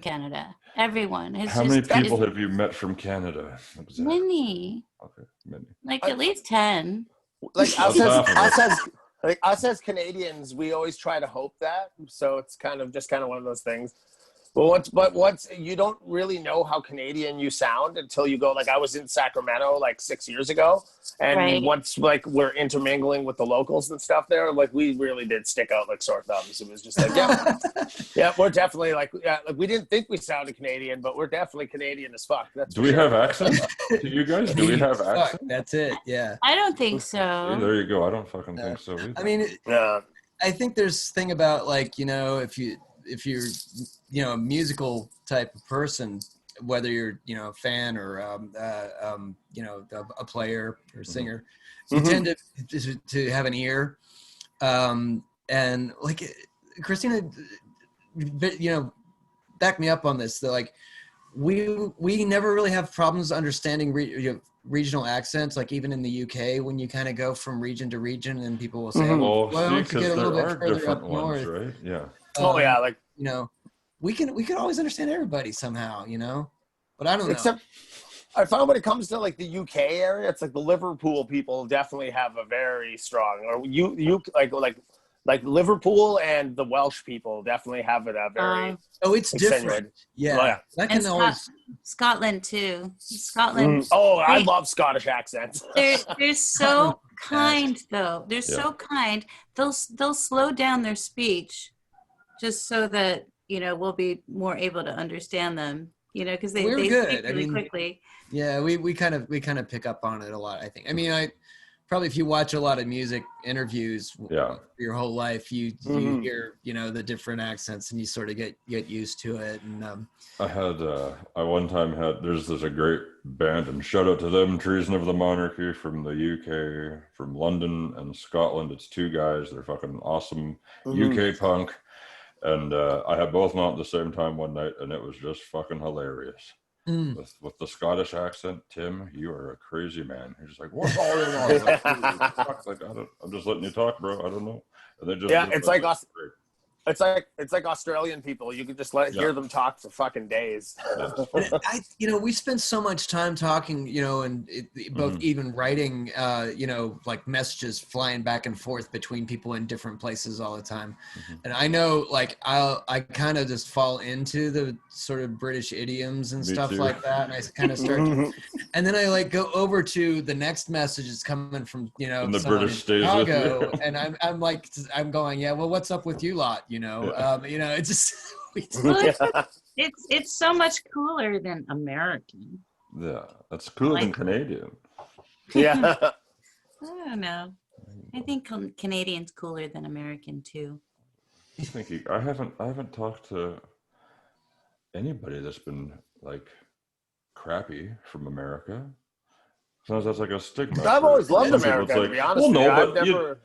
Canada. Everyone. It's How just many people have you met from Canada? Exactly. Many. Okay, many. Like at least 10. Like Like us as Canadians, we always try to hope that. So it's kind of one of those things. Well, what's you don't really know how Canadian you sound until you go. Like I was in Sacramento like 6 years ago, and once like we're intermingling with the locals and stuff there, like we really did stick out like sore thumbs. It was just like, yeah, we're definitely like we didn't think we sounded Canadian, but we're definitely Canadian as fuck. Do we have accents? Do you guys? Do we have accents? That's it. Yeah. I don't think so. Yeah, there you go. I don't fucking think so either. I mean, I think there's thing about like, you know, if you're, you know, a musical type of person, whether you're, you know, a fan or, you know, a player or singer, you tend to have an ear. And like Christina, you know, back me up on this. Like we never really have problems understanding regional accents, like even in the UK, when you kind of go from region to region and people will say, well, if you get a little bit further up north, right? Yeah. Like, you know, we can always understand everybody somehow, you know, but I don't know. Except I found when it comes to like the UK area, it's like the Liverpool people definitely have a very strong, or you like Liverpool and the Welsh people definitely have it a very it's different. Yeah. That can always Scotland too. Scotland. I love Scottish accents. They're so kind though. They're so kind. They'll slow down their speech just so that, you know, we'll be more able to understand them, you know, because they speak really quickly. Yeah, we kind of pick up on it a lot, I think. I mean, probably if you watch a lot of music interviews your whole life, you hear, you know, the different accents and you sort of get used to it. And I one time there's a great band, and shout out to them, Treason of the Monarchy, from the UK, from London and Scotland. It's two guys. They're fucking awesome UK punk. And I had both on at the same time one night, and it was just fucking hilarious. With the Scottish accent, Tim, you are a crazy man. He's just like, what's all going on? Like, I'm just letting you talk, bro. I don't know. And they just it's like Australian people. You can just hear them talk for fucking days. You know, we spend so much time talking, you know, and both even writing, you know, like messages flying back and forth between people in different places all the time. And I know, like, I kind of just fall into the sort of British idioms and stuff like that, and I kind of start to, and then I like go over to the next message is coming from, you know, the British stays with you. And I'm going, yeah, well, what's up with you lot, you know? You know, it's just it's so much cooler than American. Yeah, that's cooler than Canadian. Yeah. I don't know. I think Canadian's cooler than American too. I haven't talked to anybody that's been like crappy from America. Sometimes that's like a stigma. I've always loved America, to be honest with you.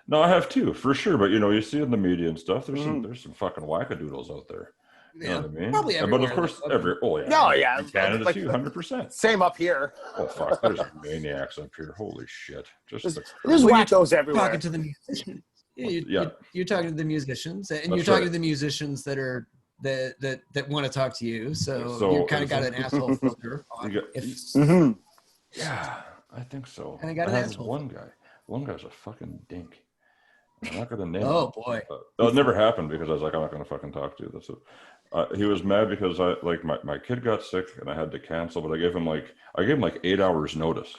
No, I have too, for sure. But you know, you see in the media and stuff, there's some fucking wackadoodles out there. You know what I mean? Probably everywhere. But of course, in Canada like, too, 100%. Same up here. Oh fuck, there's maniacs up here. Holy shit! There's wackos everywhere. Talking to the musicians. You're talking to the musicians, and you're talking to the musicians that are that want to talk to you. So you kind of got an asshole filter. Yeah, I think so. And I got an asshole. One guy's a fucking dink. I'm not gonna name him. Oh boy. It never happened because I was like, I'm not gonna fucking talk to you. That's it. He was mad because my kid got sick and I had to cancel, but I gave him like 8 hours notice.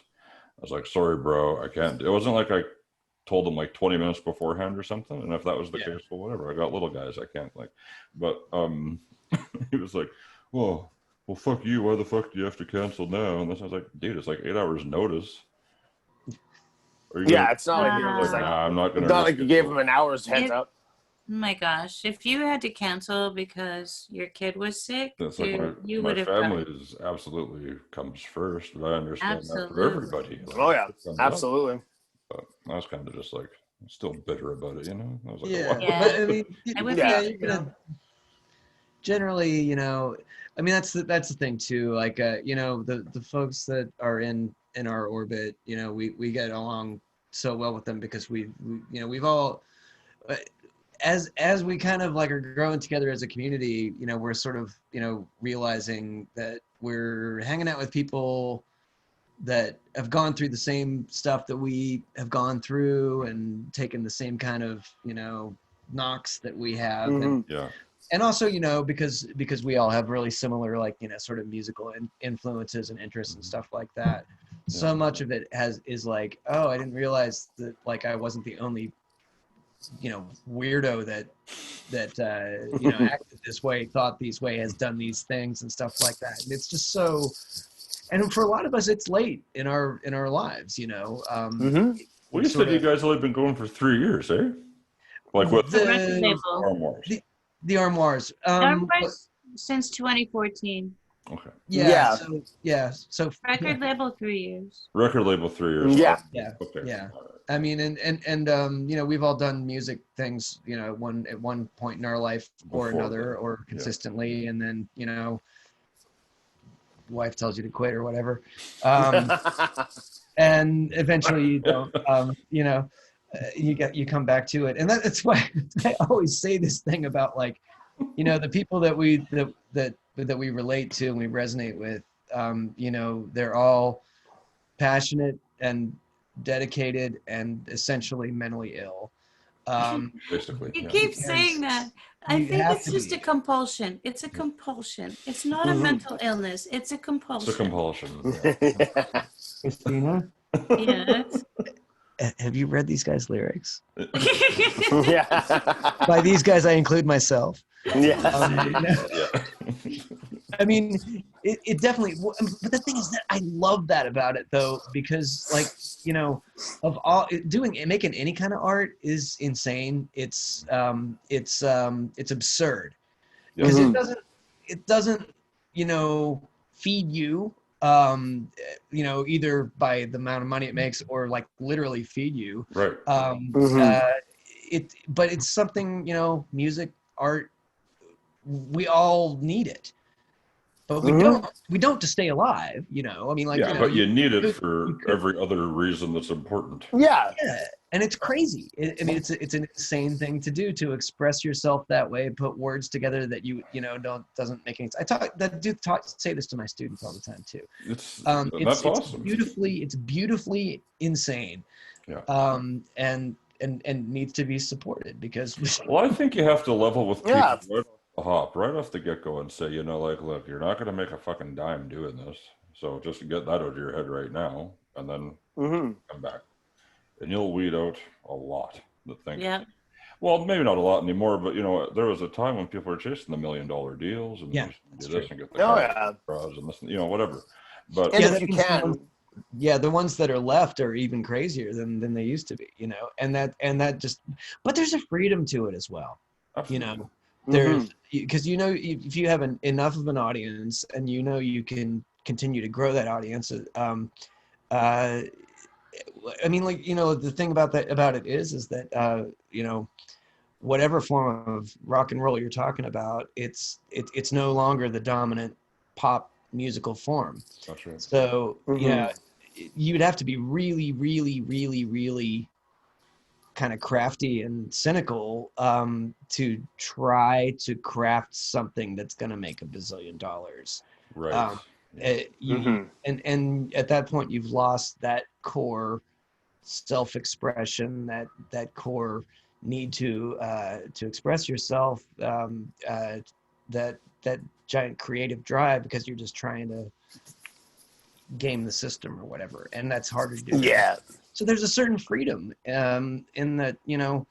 I was like, sorry, bro, I can't. It wasn't like I told him like 20 minutes beforehand or something. And if that was the case, well, whatever. I got little guys, I can't but he was like, well, fuck you. Why the fuck do you have to cancel now? And I was like, dude, it's like 8 hours notice. It's not like you're just like, nah, I'm not gonna. It's not like you gave him an hour's heads up. Oh my gosh! If you had to cancel because your kid was sick, you would have. My family absolutely comes first, but I understand that for everybody. Like, absolutely. But I was kind of just like still bitter about it, you know. I was like, but I mean, you're gonna generally, you know. I mean, that's the thing too. Like, you know, the folks that are in our orbit, you know, we get along so well with them because we've all, as we kind of like are growing together as a community, you know, we're sort of, you know, realizing that we're hanging out with people that have gone through the same stuff that we have gone through and taken the same kind of, you know, knocks that we have. And also, you know, because we all have really similar, like, you know, sort of musical influences and interests and stuff like that. So much of it is like, oh, I didn't realize that, like, I wasn't the only, you know, weirdo that you know, acted this way, thought these way, has done these things and stuff like that. And it's just so, and for a lot of us, it's late in our Well, lives, you know. you said you guys only been going for 3 years, eh? Like what? The Armoires. The Armoires. Armoires since 2014. Okay. Yeah. So Record label 3 years. Record label 3 years. Yeah. Okay. Yeah. I mean, and you know, we've all done music things, you know, at one point in our life or another, or consistently, and then, you know, wife tells you to quit or whatever, and eventually you don't, you know, you come back to it, and that's why I always say this thing about, like, you know, the people that we relate to and we resonate with, you know, they're all passionate and dedicated and essentially mentally ill. Basically. You keep saying that. I think it's just a compulsion. It's a compulsion. It's not a mental illness. It's a compulsion. It's a compulsion. Christina? Yes. Have you read these guys' lyrics? Yeah. By these guys, I include myself. Yeah. I mean, it definitely, but the thing is that I love that about it, though, because, like, you know, of all making any kind of art is insane. It's absurd because it doesn't, you know, feed you, you know, either by the amount of money it makes or, like, literally feed you. Right. But it's something, you know, music, art, we all need it. But we don't to stay alive, you know. I mean, like, yeah, you know, but you need it for every other reason that's important. Yeah, and it's crazy. I mean, it's an insane thing to do, to express yourself that way, put words together that you know doesn't make any sense. Say this to my students all the time too. That's It's awesome. It's beautifully insane. Yeah. And needs to be supported because. Well, I think you have to level with people Yeah. right off the get-go and say, you know, like, look, you're not going to make a fucking dime doing this, so just get that out of your head right now, and then come back, and you'll weed out a lot that think. Yeah. Well, maybe not a lot anymore, but, you know, there was a time when people were chasing the $1 million deals and do this and get the cars and this, you know, whatever. But if you can. Yeah, the ones that are left are even crazier than they used to be, you know, and that just, but there's a freedom to it as well. absolutely. You know, there's, because, you know, if you have enough of an audience and, you know, you can continue to grow that audience, I mean, like, you know, the thing about it is that you know, whatever form of rock and roll you're talking about, it's no longer the dominant pop musical form. That's right. So yeah, you'd have to be really, really, really, really kind of crafty and cynical to try to craft something that's going to make $1 bazillion. Right. And at that point, you've lost that core self-expression, that core need to express yourself, that giant creative drive, because you're just trying to game the system or whatever, and that's harder to do. Yeah. So there's a certain freedom in that, you know,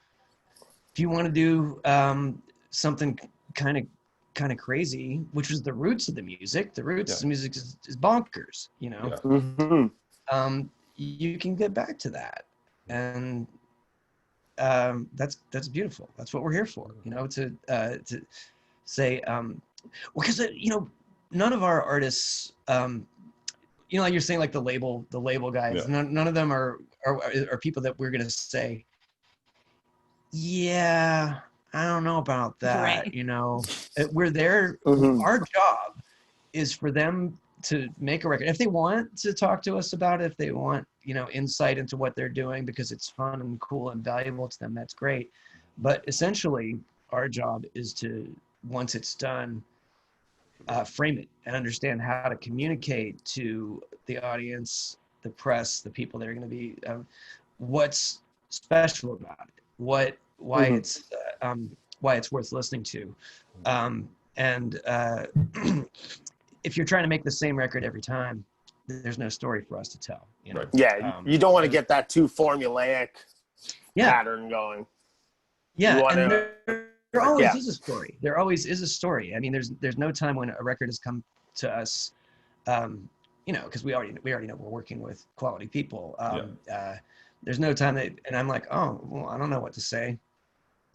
if you want to do something kind of crazy, which was the roots of the music. The roots of the music is bonkers, you know. You can get back to that, and that's beautiful. That's what we're here for, you know, to say, because you know, none of our artists, you know, like you're saying, like the label guys, none of them are people that we're gonna say, yeah, I don't know about that. Right. You know, we're there. Our job is for them to make a record. If they want to talk to us about it, if they want, you know, insight into what they're doing because it's fun and cool and valuable to them, that's great. But essentially, our job is to, once it's done, frame it and understand how to communicate to the audience, the press, the people that are going to be, what's special about it, why it's worth listening to, and if you're trying to make the same record every time, there's no story for us to tell. You know? Right. Yeah, you don't want to get that too formulaic pattern going. Yeah, you wanna, and there always is a story. There always is a story. I mean, there's no time when a record has come to us, you know, because we already know we're working with quality people. There's no time that, and I'm like, oh, well, I don't know what to say.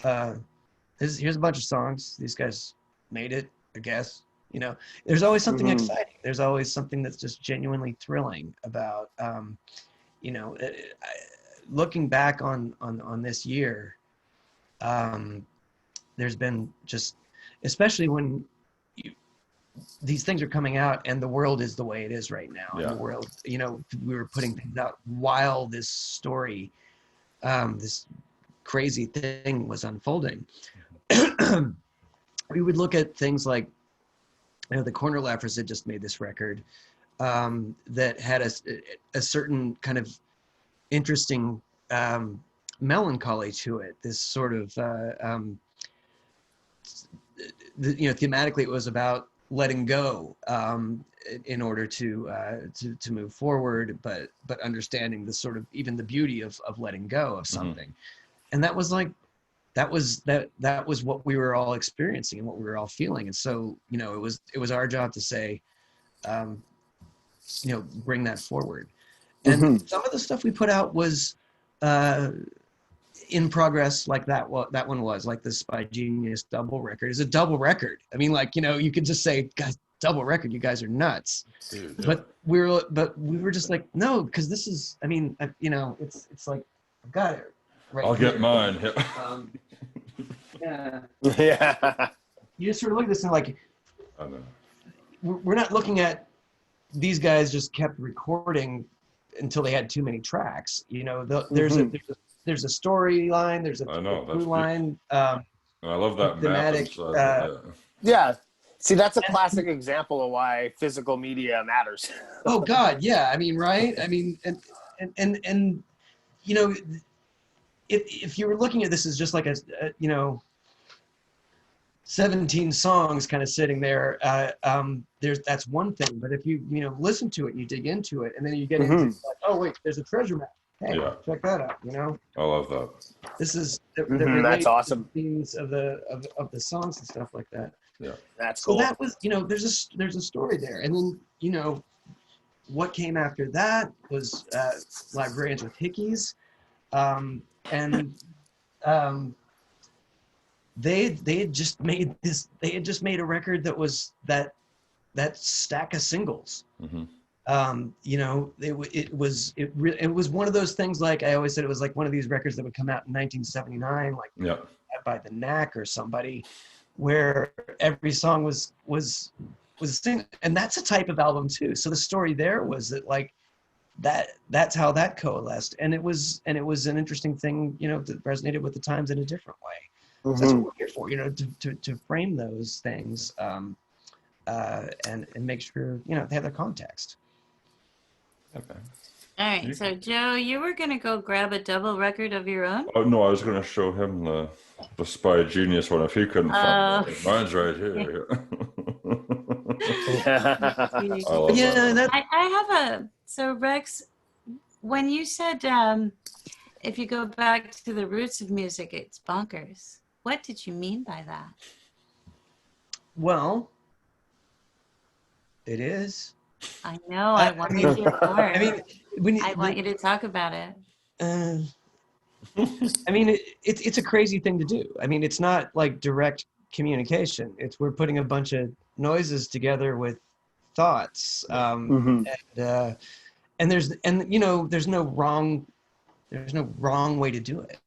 Here's a bunch of songs. These guys made it, I guess. You know, there's always something exciting. There's always something that's just genuinely thrilling about, you know, looking back on this year. There's been just, especially when these things are coming out and the world is the way it is right now. And the world, you know, we were putting things out while this story, this crazy thing was unfolding. We would look at things like, you know, the Corner Laughers had just made this record that had a certain kind of interesting melancholy to it. This sort of, you know, thematically it was about letting go in order to move forward, but understanding the sort of even the beauty of letting go of something. And that was like, that was what we were all experiencing and what we were all feeling. And so, you know, it was our job to say, you know, bring that forward. And some of the stuff we put out was in progress, like that one was, like the Spy Genius double record is a double record. I mean, like, you know, you could just say, guys, double record, you guys are nuts. Dude, yeah. But we were just like, no, because this is, I mean, you know, it's like, I've got it right I'll here. get mine. Yeah. Yeah. You just sort of look at this and like, I know. We're not looking at these guys just kept recording until they had too many tracks. You know, there's a storyline, there's a through line. I love that thematic, map. Yeah. See, that's a classic example of why physical media matters. Oh God, yeah. I mean, right? I mean, and you know, if you were looking at this as just like a you know, 17 songs kind of sitting there, that's one thing. But if you know, listen to it, and you dig into it, and then you get into like, oh wait, there's a treasure map. Hey, check that out. You know, I love that. This is that's awesome. Themes of the songs and stuff like that. Yeah, that's cool. So that was, you know, there's a story there, and then, you know, what came after that was Librarians with Hickeys, and they had just made this. They had just made a record that was that stack of singles. You know, it was one of those things, like I always said, it was like one of these records that would come out in 1979, like by the Knack or somebody, where every song was a single. And that's a type of album too. So the story there was that, like, that's how that coalesced, and it was an interesting thing, you know, that resonated with the times in a different way. So that's what we're here for, you know, to frame those things, and make sure, you know, they have their context. Okay. All right, so Joe, you were gonna go grab a double record of your own? Oh no, I was going to show him the Spy Genius one if he couldn't find it. Mine's right here. I have so Rex, when you said if you go back to the roots of music, it's bonkers. What did you mean by that? Well, it is. I know. I want to hear more. I mean, I want you to talk about it. I mean, it's a crazy thing to do. I mean, it's not like direct communication. We're putting a bunch of noises together with thoughts, and you know, there's no wrong way to do it.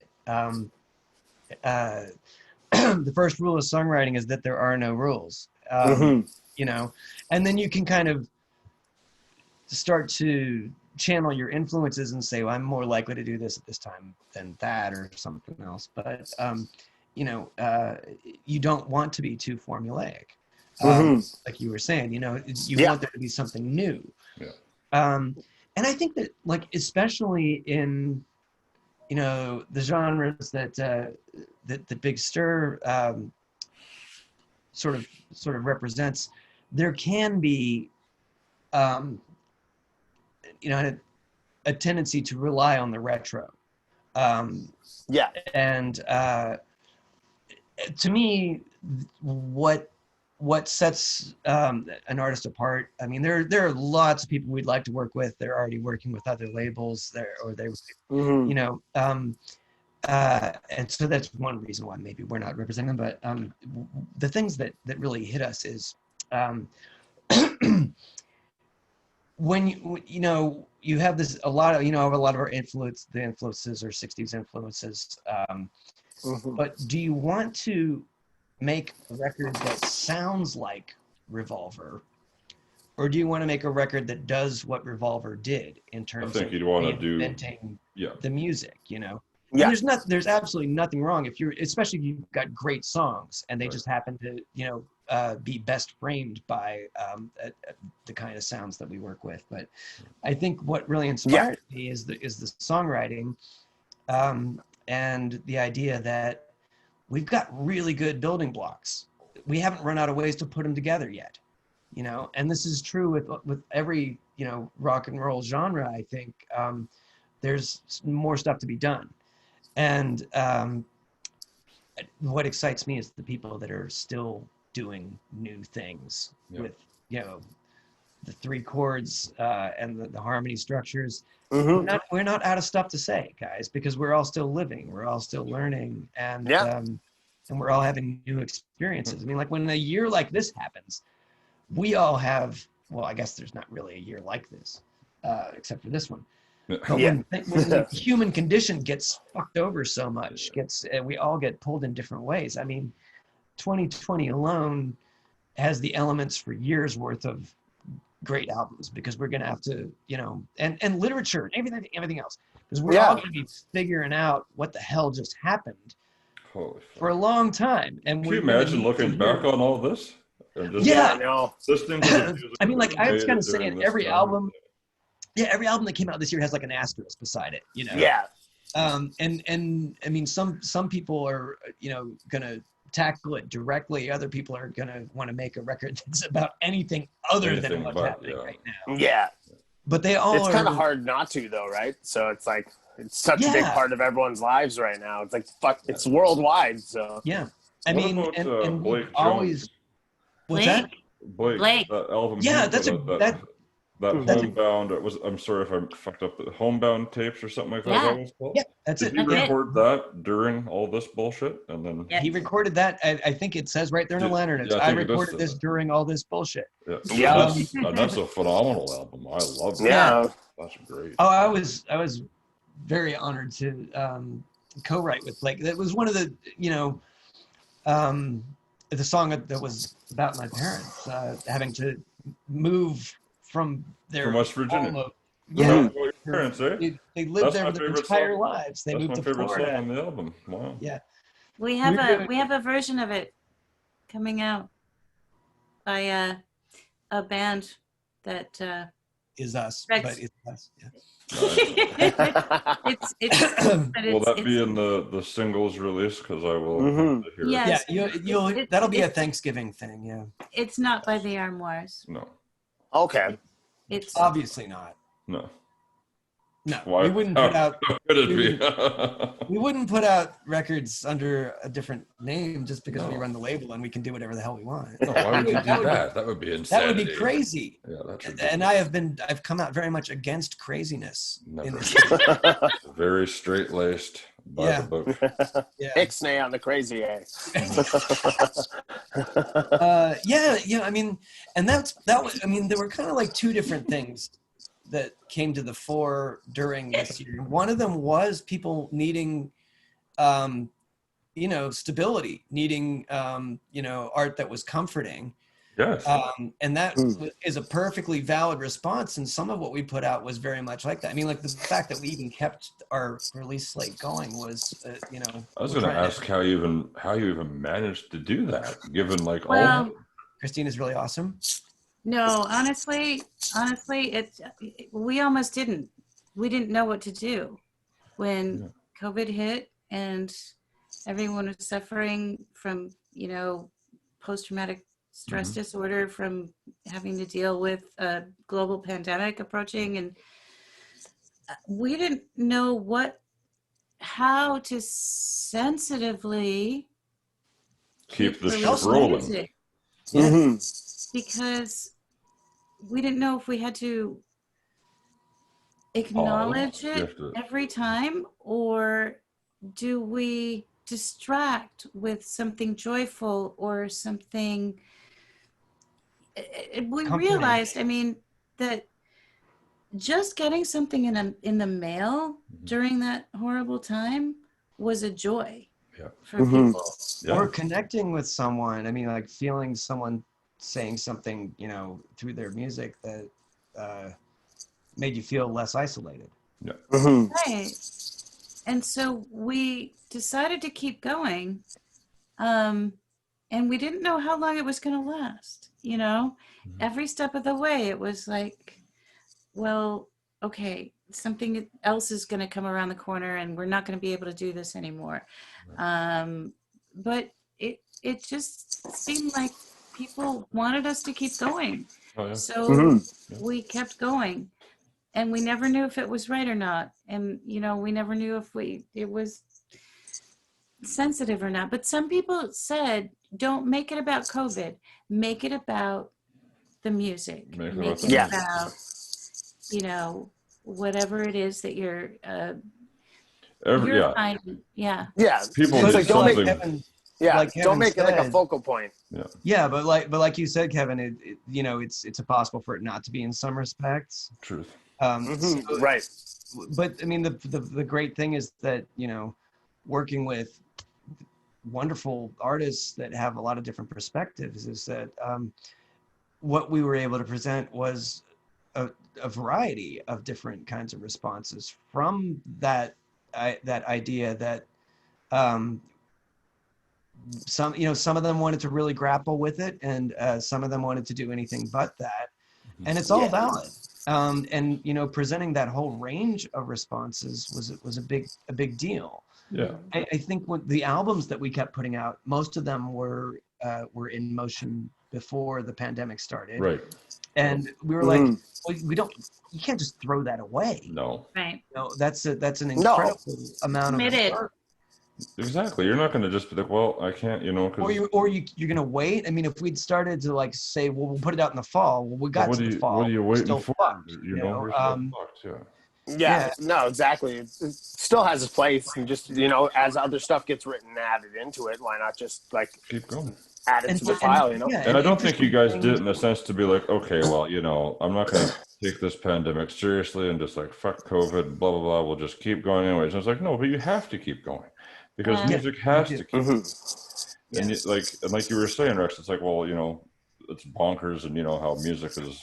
The first rule of songwriting is that there are no rules. You know, and then you can kind of start to channel your influences and say, well, I'm more likely to do this at this time than that or something else. But, you know, you don't want to be too formulaic. Like you were saying, you know, you want there to be something new. Yeah. And I think that, like, especially in, you know, the genres that that Big Stir sort of represents, there can be, you know, a tendency to rely on the retro. And to me, what sets an artist apart, I mean, there are lots of people we'd like to work with. They're already working with other labels there, or they, you know, and so that's one reason why maybe we're not representing them. But the things that really hit us is when you know, you have this, a lot of our influences are 60s influences. But do you want to make a record that sounds like Revolver, or do you want to make a record that does what Revolver did in terms of reinventing the music, you know? Yeah. And there's absolutely nothing wrong especially if you've got great songs and they just happen to, you know, be best framed by the kind of sounds that we work with. But I think what really inspired me is the songwriting, and the idea that we've got really good building blocks. We haven't run out of ways to put them together yet, you know. And this is true with every, you know, rock and roll genre. I think there's more stuff to be done. And what excites me is the people that are still doing new things with, you know, the 3 chords and the harmony structures. We're not out of stuff to say, guys, because we're all still living, we're all still learning, and we're all having new experiences. I mean, like, when a year like this happens, we all have, well, I guess there's not really a year like this, except for this one. But when the human condition gets fucked over so much, we all get pulled in different ways. I mean, 2020 alone has the elements for years worth of great albums, because we're going to have to, you know, and literature and everything else, because we're all going to be figuring out what the hell just happened for a long time. And can you imagine looking back on all this? I know. I mean, like, I was kind of saying, every album that came out this year has like an asterisk beside it, you know. And I mean, some people are, you know, gonna tackle it directly. Other people are gonna want to make a record that's about anything other than what's happening right now. But they all, it's kind of hard not to, though, right? So it's like, it's such a big part of everyone's lives right now. It's like, fuck, it's worldwide. So I mean, and Blake always, what's that? Blake, that album. Yeah, that's that Homebound. I'm sorry if I fucked up. The Homebound tapes or something like that. Yeah. That was called? Yeah, that's Did he record that during all this bullshit? And then he recorded that. I think it says right there in the liner notes. I recorded this during all this bullshit. That's a phenomenal album. I love it. That's great. Oh, I was very honored to co-write with Blake. That was one of the, you know, the song that was about my parents having to move from West Virginia. Your parents, eh? They lived there their entire lives. They moved to Florida. That's my favorite song on the album. Wow. Yeah. We have a version of it coming out by a band that is us, but it's us. Yeah. Will that be in the singles release? Because I will hear yes. it. Yeah, that'll be a Thanksgiving thing. Yeah. It's not by the Armoires. No. Okay. It's obviously not. No. We wouldn't put out. We wouldn't put out records under a different name just because we run the label and we can do whatever the hell we want. No, why would you do that? That would be insane. That would be crazy. Yeah, and I've come out very much against craziness. Never. Very straight laced by the book. Ixnay on the crazy A. I mean, and that was. I mean, there were kind of like two different things that came to the fore during this year. One of them was people needing, stability, needing, art that was comforting. Yes. And that is a perfectly valid response. And some of what we put out was very much like that. I mean, like the fact that we even kept our release slate going was, I was going to ask how you even managed to do that, given like Well, all. Christina's really awesome. No, honestly, we almost didn't. We didn't know what to do when COVID hit and everyone was suffering from, post-traumatic stress disorder from having to deal with a global pandemic approaching, and we didn't know how to sensitively Keep the releasing ship rolling. music. Mm-hmm. Because we didn't know if we had to acknowledge it every time, or do we distract with something joyful or something. We realized, that just getting something in the mail during that horrible time was a joy for people. Or connecting with someone. I mean, like feeling someone saying something, through their music that made you feel less isolated. Yeah. Right. And so we decided to keep going. And we didn't know how long it was going to last. Every step of the way, it was like, well, okay, something else is going to come around the corner and we're not going to be able to do this anymore. But it just seemed like people wanted us to keep going. So we kept going, and we never knew if it was right or not. And, we never knew if it was sensitive or not. But some people said, don't make it about COVID. Make it about the music. Make it about, whatever it is that you're finding. Yeah. People it's like, don't make Kevin, don't make it like a focal point. But like you said, Kevin, it's impossible for it not to be in some respects. Truth. Right. But I mean, the great thing is that, working with wonderful artists that have a lot of different perspectives is that what we were able to present was a variety of different kinds of responses from that idea that some of them wanted to really grapple with it, and some of them wanted to do anything but that, and it's all valid. And presenting that whole range of responses was a big deal. Yeah, I think when the albums that we kept putting out, most of them were in motion before the pandemic started. Right. And we were like, well, you can't just throw that away. No. Right. No, that's an incredible amount of work. Exactly. You're not going to just be like, well, I can't, Or you're going to wait. I mean, if we'd started to like say, well, we'll put it out in the fall. Well, we got to the fall. What are you waiting for? Fucked, No, exactly. It still has its place, and just as other stuff gets written and added into it, why not just like keep going, add it to the file, And I don't think you guys did it in a sense to be like, okay, well, I'm not going to take this pandemic seriously and just like fuck COVID, blah blah blah. We'll just keep going anyways. And it's like, no, but you have to keep going because music has to keep going. And like you were saying, Rex, it's like, well, it's bonkers, and how music is.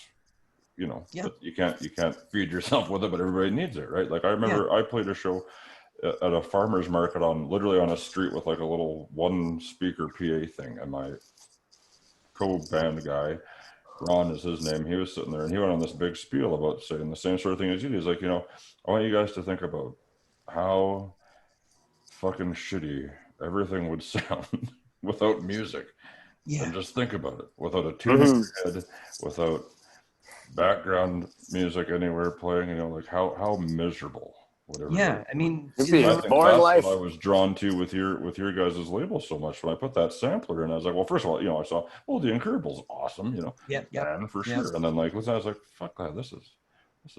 You can't feed yourself with it, but everybody needs it, right? Like I remember I played a show at a farmer's market literally on a street with like a little one speaker PA thing, and my co-band guy, Ron is his name, he was sitting there and he went on this big spiel about saying the same sort of thing as you do. He's like, I want you guys to think about how fucking shitty everything would sound without music. And just think about it, without a tune in your head, without background music anywhere playing, like how miserable whatever. I mean, boring life. What I was drawn to with your guys' label so much. When I put that sampler in, I was like, well, first of all, I saw, the Incurable's awesome, and for sure. And then like listen, I was like, fuck that, this is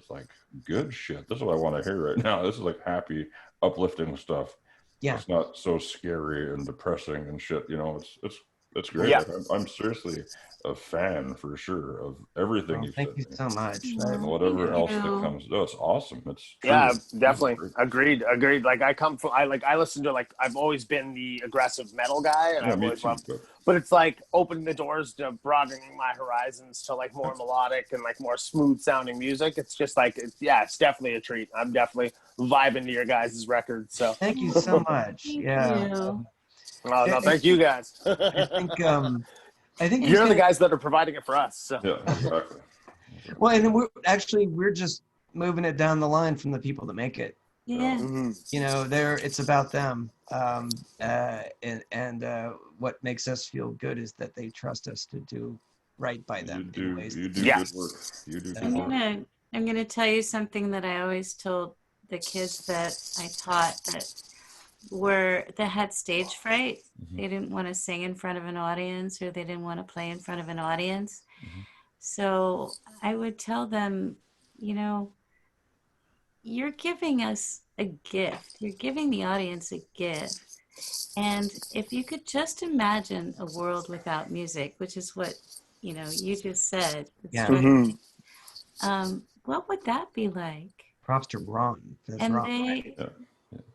like good shit. This is what I want to hear right now. This is like happy, uplifting stuff. It's not so scary and depressing and shit. That's great. Yeah. Like, I'm seriously a fan for sure of everything you've Thank said. you so much. And Well, whatever thank else that you. comes. No, it's awesome. It's Yeah, truly definitely. great. Agreed. Like I listen to, like, I've always been the aggressive metal guy, and Yeah, I've me always too. loved, but it's like opening the doors to broadening my horizons to like more melodic and like more smooth sounding music. It's just like, it's definitely a treat. I'm definitely vibing to your guys' record. So Thank you so much. Thank Yeah. you. oh, no, thank you guys. I think You're the guys that are providing it for us. So. Yeah, exactly. Well, and we're just moving it down the line from the people that make it. Yeah. Mm-hmm. You know, it's about them. And what makes us feel good is that they trust us to do right by them in ways. You do Yes. good work. You do I'm good work. gonna tell you something that I always told the kids that I taught that had stage fright. They didn't want to sing in front of an audience, or they didn't want to play in front of an audience. So I would tell them, you know, you're giving us a gift. You're giving the audience a gift. And if you could just imagine a world without music, which is what, you just said. It's Yeah. sort of, Mm-hmm. what would that be like? Props to Ron. That's And Ron.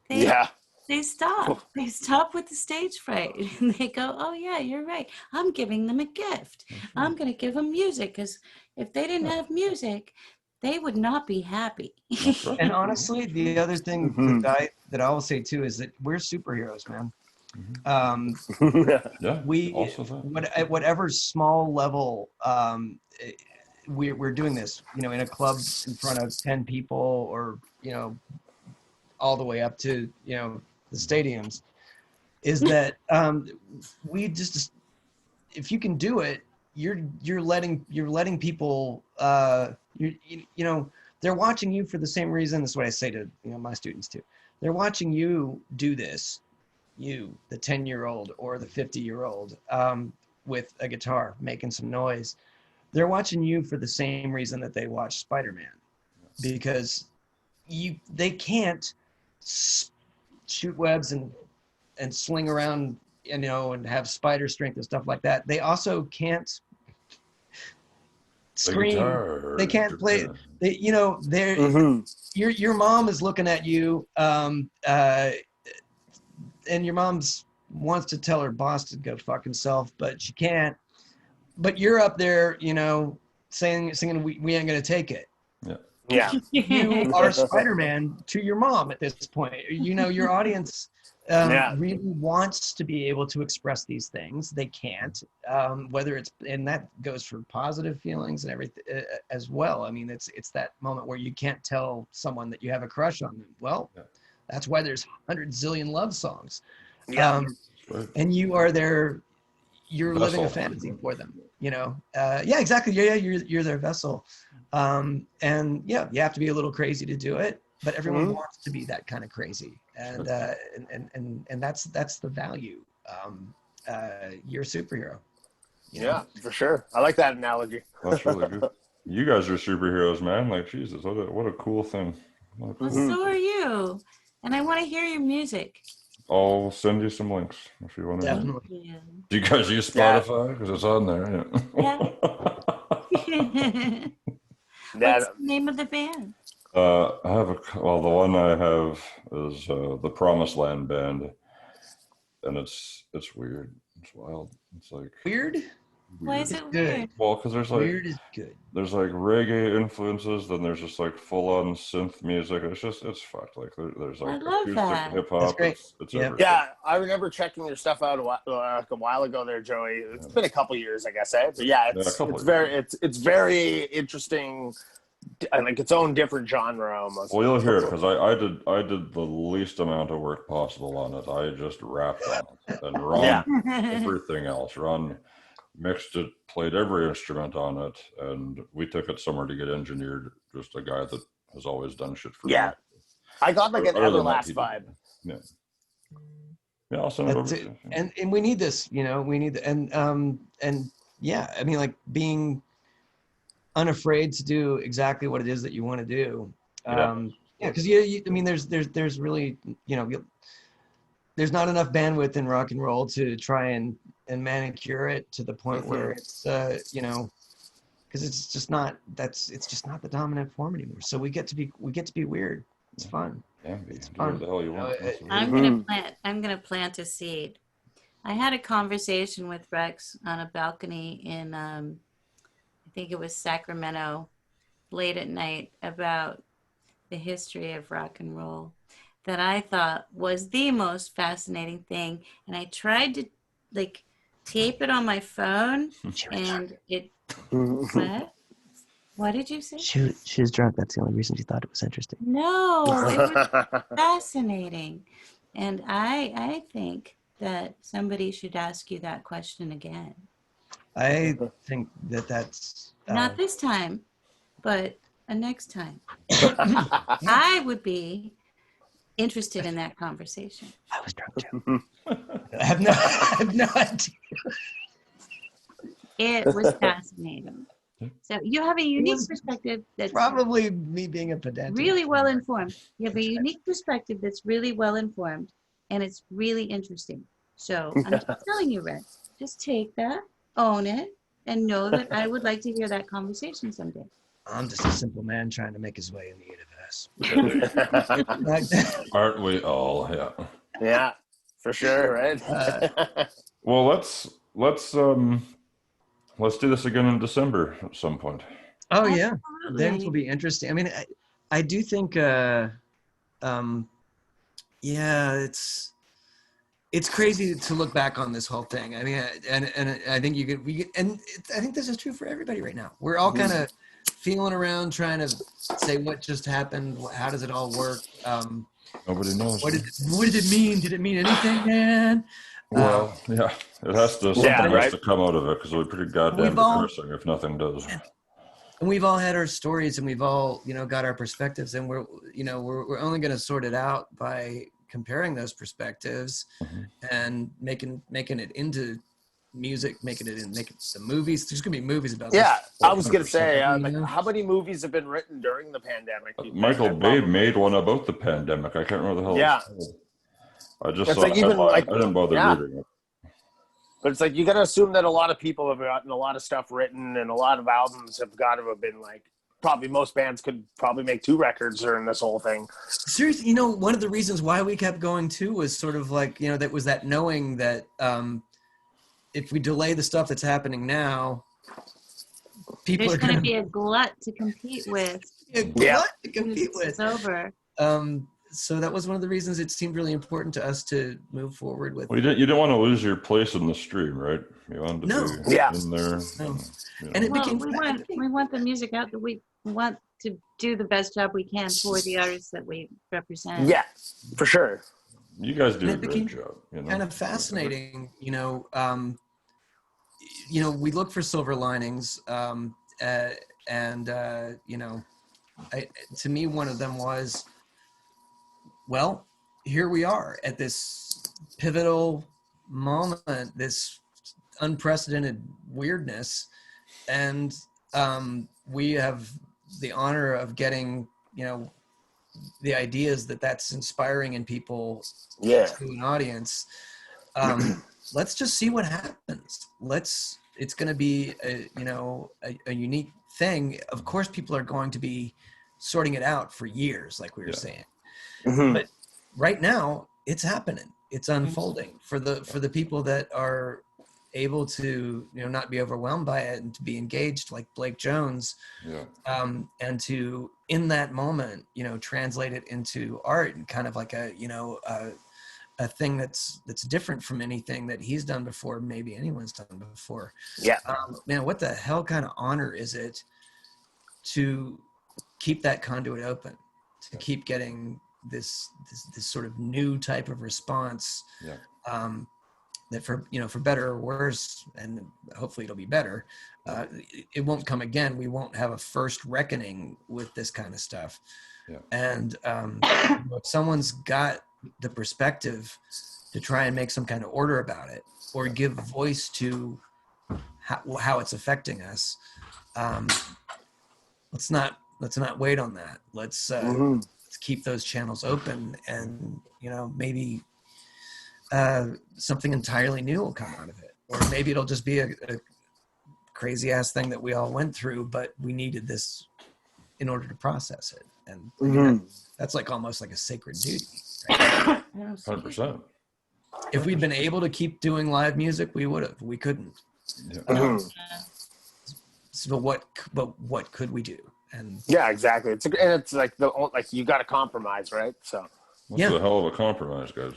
Yeah. they stop. They stop with the stage fright. And they go, oh, yeah, you're right. I'm giving them a gift. I'm going to give them music, because if they didn't have music, they would not be happy. That's right. And honestly, the other thing Mhm. that I will say too is that we're superheroes, man. Yeah. We Also that. at whatever small level we're doing this, in a club in front of 10 people, or all the way up to the stadiums, is that we just, if you can do it, you're letting people they're watching you for the same reason. That's what I say to my students too. They're watching you do this, you, the 10-year-old or the 50-year-old, with a guitar making some noise. They're watching you for the same reason that they watch Spider-Man, because they can't shoot webs and sling around, and have spider strength and stuff like that. They also can't scream. They can't play. They're Mm-hmm. your mom is looking at you, and your mom's wants to tell her boss to go fuck himself, but she can't. But you're up there, singing, we ain't gonna take it. Yeah. You are Spider-Man to your mom at this point. Your audience really wants to be able to express these things. They can't, whether it's, and that goes for positive feelings and everything as well. I mean, it's that moment where you can't tell someone that you have a crush on them. Well, that's why there's 100 zillion love songs. Yeah. And you are their, you're Vessel. living a fantasy for them. Yeah, exactly. Yeah, you're their vessel. And yeah, you have to be a little crazy to do it, but everyone wants to be that kind of crazy, and that's the value. You're a superhero. Yeah, for sure. I like that analogy. That's really good. You guys are superheroes, man. Like, Jesus, what a cool thing. Well, so are you. And I want to hear your music. I'll send you some links if you want to. Definitely. Yeah. Do you guys use Spotify? Because it's on there. Yeah. What's the name of the band? I have the one I have is the Promised Land Band, and it's weird. It's wild. It's like Weird. Why is It's it good. weird? Well, because there's like Weird is good. there's like reggae influences, then there's just like full on synth music. It's fucked. Like there's like I love acoustic that. hip hop. That's great. It's Yeah. everything. Yeah, I remember checking your stuff out a while ago there, Joey. It's been a couple years, I guess. But yeah, it's very interesting, like its own different genre almost. Well, you'll hear it because I did the least amount of work possible on it. I just rapped on it, and Ron everything else. Ron mixed it, played every instrument on it, and we took it somewhere to get engineered. Just a guy that has always done shit for me. I got like an Other than that, Everlast vibe. Yeah, I'll send it over to you. And we need this, we need, and yeah, I mean, like being unafraid to do exactly what it is that you want to do. Because I mean, there's really, there's not enough bandwidth in rock and roll to try and and manicure it to the point where it's you know, because it's just not the dominant form anymore. So we get to be weird. It's fun. Yeah, It's do fun. what the hell you want. That's what it is. I'm gonna plant a seed. I had a conversation with Rex on a balcony in I think it was Sacramento late at night about the history of rock and roll that I thought was the most fascinating thing. And I tried to like tape it on my phone and it what? What did you say? She was drunk. That's the only reason she thought it was interesting. No, it was fascinating. And I think that somebody should ask you that question again. I think that's Not this time, but a next time. I would be interested in that conversation. I was drunk too. I have no idea. It was fascinating. So you have a unique perspective that's Probably me being a pedantic. really well informed. You have a unique perspective that's really well informed, and it's really interesting. So I'm just telling you, Rex, just take that, own it, and know that I would like to hear that conversation someday. I'm just a simple man trying to make his way in the universe. Aren't we all? Yeah. Yeah, for sure, right? Well, let's do this again in December at some point. Oh yeah, Absolutely. things will be interesting. I mean, I do think, yeah, it's crazy to look back on this whole thing. I mean, and I think I think this is true for everybody right now. We're all kind of feeling around, trying to say what just happened. How does it all work? Nobody knows. What did it mean? Did it mean anything, man? Well, yeah, it has to. Something has to come out of it because we're pretty goddamn depressing if nothing does. And we've all had our stories, and we've all, got our perspectives, and we're only going to sort it out by comparing those perspectives and making it into music, making it the movies. There's gonna be movies about this. Yeah, I was gonna say, how many movies have been written during the pandemic? Michael Bay made one about the pandemic. I can't remember the hell. Yeah. I just It's saw like the even headline. like- I didn't bother yeah. reading it. But it's like you got to assume that a lot of people have gotten a lot of stuff written, and a lot of albums have got to have been like. Probably most bands could probably make 2 records during this whole thing. Seriously, one of the reasons why we kept going too was sort of like, that was that knowing that if we delay the stuff that's happening now, people There's are going to be a glut to compete with. to compete with. It's over. So that was one of the reasons it seemed really important to us to move forward with. Well, you didn't want to lose your place in the stream, right? You wanted to be in there. No. And, And it became. we want the music out that we want to do the best job we can for the artists that we represent. Yeah, for sure. you guys do a it great became job. kind of fascinating, we look for silver linings, to me, one of them was, well, here we are at this pivotal moment, this unprecedented weirdness, and we have the honor of getting, the ideas that's inspiring in people to an audience. Let's just see what happens. It's going to be a unique thing. Of course, people are going to be sorting it out for years, like we were saying. But right now, it's happening. It's unfolding for the people that are able to, not be overwhelmed by it and to be engaged, like Blake Jones, and to in that moment, translate it into art and kind of like a thing that's different from anything that he's done before, maybe anyone's done before. Yeah. Man, what the hell kind of honor is it to keep that conduit open, to keep getting this sort of new type of response, that for better or worse, and hopefully it'll be better, it won't come again. We won't have a first reckoning with this kind of stuff. And if someone's got the perspective to try and make some kind of order about it, or give voice to how it's affecting us, let's not wait on that. Let's keep those channels open, and maybe something entirely new will come out of it. or maybe it'll just be a crazy ass thing that we all went through, but we needed this in order to process it. And I mean, that's like almost like a sacred duty. Right? 100%. If we'd been able to keep doing live music, we would have. We couldn't. Yeah. So what could we do? And yeah, exactly. It's like you got to compromise, right? So What's a hell of a compromise, guys?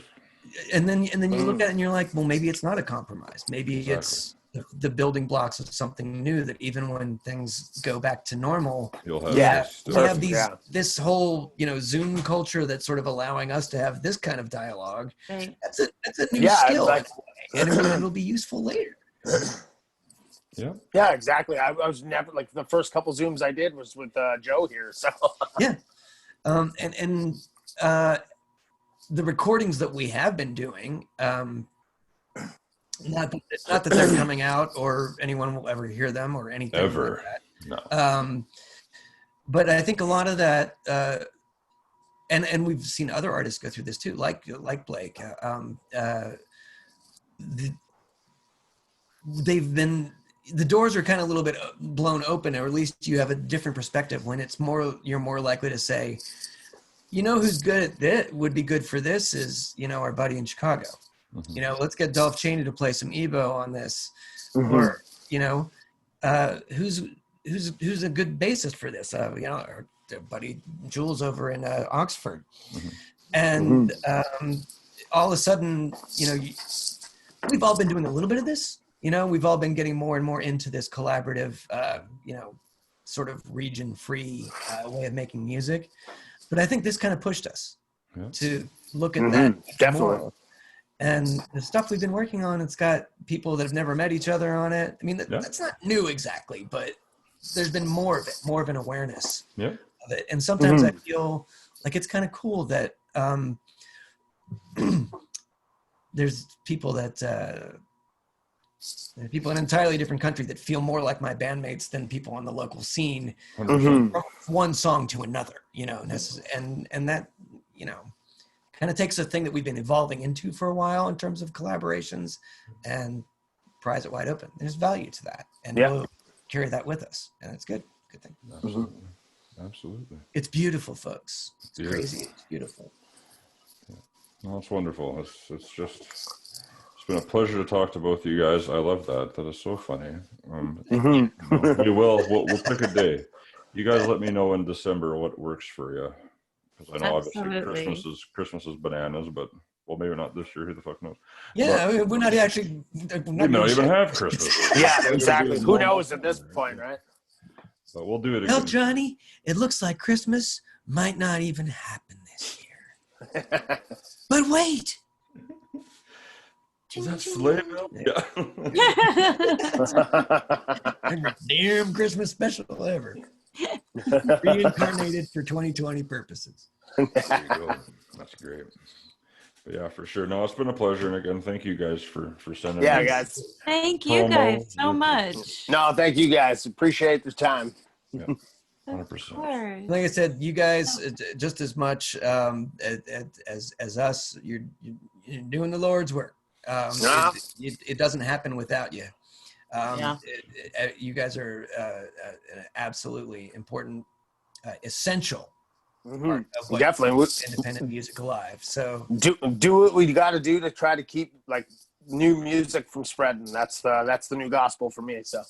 And then you look at it and you're like, well, maybe it's not a compromise. Maybe it's the building blocks of something new that even when things go back to normal, You'll have we have this whole, Zoom culture that's sort of allowing us to have this kind of dialogue. Right. That's a new skill, like, and it'll be useful later. Yeah, exactly. I was never like the first couple Zooms I did was with Joe here. So yeah, and the recordings that we have been doing, not that they're coming out or anyone will ever hear them or anything ever. Like that. No. But I think a lot of that, and we've seen other artists go through this too, like Blake. The doors are kind of a little bit blown open, or at least you have a different perspective when you're more likely to say, who's good at this, would be good for this is, our buddy in Chicago. Mm-hmm. Let's get Dolph Chaney to play some Ebo on this. Mm-hmm. Or, who's a good bassist for this? Our buddy Jules over in Oxford. Mm-hmm. And all of a sudden, we've all been doing a little bit of this. We've all been getting more and more into this collaborative, sort of region-free way of making music. But I think this kind of pushed us to look at that definitely more. And the stuff we've been working on, it's got people that have never met each other on it. I mean, that's not new exactly, but there's been more of it, more of an awareness of it. And sometimes I feel like it's kind of cool that there's people that people in an entirely different country that feel more like my bandmates than people on the local scene from one song to another, and that, kind of takes a thing that we've been evolving into for a while in terms of collaborations and pries it wide open. There's value to that, and we'll carry that with us, and it's good thing. Absolutely. It's beautiful, folks. It's crazy. It's beautiful. No, it's wonderful. It's been a pleasure to talk to both of you guys. I love that. That is so funny. We'll pick a day. You guys let me know in December what works for you. Because I know obviously Christmas is bananas, but maybe not this year. Who the fuck knows? Yeah, but we're not actually. We don't even have Christmas. Yeah, exactly. Who knows at this point, right? But we'll do it again. Well, Johnny, it looks like Christmas might not even happen this year. But wait. Is that sleigh bell? Yeah. Damn Christmas special ever. Reincarnated for 2020 purposes. There you go. That's great. But yeah, for sure. No, it's been a pleasure. And again, thank you guys for sending me. Guys. Thank you guys so much. No, thank you guys. Appreciate the time. Yeah. 100%. Like I said, you guys just as much as us. You're doing the Lord's work. It doesn't happen without you. You guys are an absolutely important, essential part of what definitely independent music alive. So do what we got to do to try to keep like new music from spreading. That's the new gospel for me. So